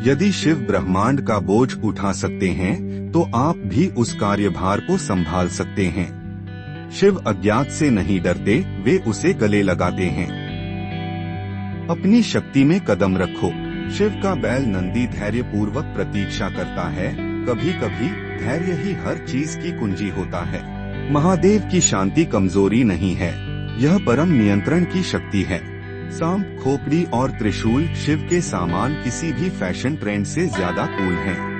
यदि शिव ब्रह्मांड का बोझ उठा सकते हैं तो आप भी उस कार्यभार को संभाल सकते हैं। शिव अज्ञात से नहीं डरते, वे उसे गले लगाते हैं। अपनी शक्ति में कदम रखो। शिव का बैल नंदी धैर्य पूर्वक प्रतीक्षा करता है। कभी कभी धैर्य ही हर चीज की कुंजी होता है। महादेव की शांति कमजोरी नहीं है, यह परम नियंत्रण की शक्ति है। सांप, खोपड़ी और त्रिशूल शिव के सामान किसी भी फैशन ट्रेंड से ज्यादा कूल हैं।